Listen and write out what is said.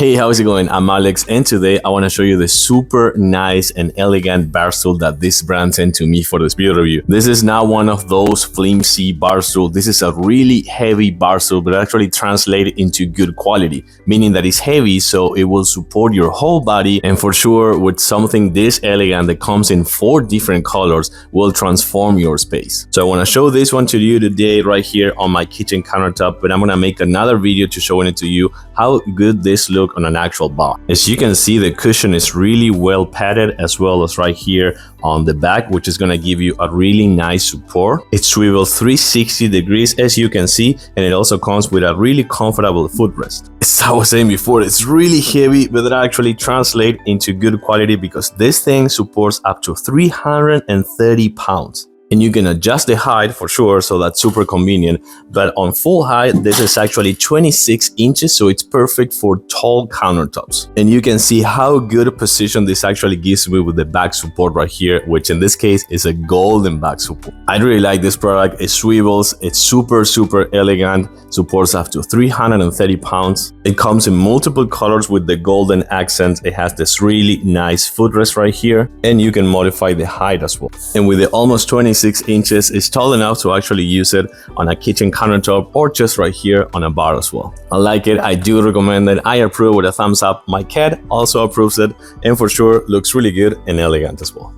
Hey, how's it going? I'm Alex, and today I want to show you the super nice and elegant bar stool that this brand sent to me for this video review. This is not one of those flimsy bar stool. This is a really heavy bar stool, but actually translated into good quality, meaning that it's heavy, so it will support your whole body. And for sure, with something this elegant that comes in 4 different colors, will transform your space. So I want to show this one to you today right here on my kitchen countertop, but I'm going to make another video to showing it to you how good this looks on an actual bar. As you can see, the cushion is really well padded, as well as right here on the back, which is going to give you a really nice support. It swivels 360 degrees, as you can see, and it also comes with a really comfortable footrest. As I was saying before, it's really heavy, but it actually translates into good quality because this thing supports up to 330 pounds. And you can adjust the height for sure, so that's super convenient. But on full height, this is actually 26 inches, so it's perfect for tall countertops. And you can see how good a position this actually gives me with the back support right here, which in this case is a golden back support. I really like this product. It swivels, it's super elegant, supports up to 330 pounds. It comes in multiple colors with the golden accents. It has this really nice footrest right here, and you can modify the height as well. And with the almost 26 inches, it's tall enough to actually use it on a kitchen countertop or just right here on a bar as well. I like it. I do recommend it. I approve with a thumbs up. My cat also approves it, and for sure looks really good and elegant as well.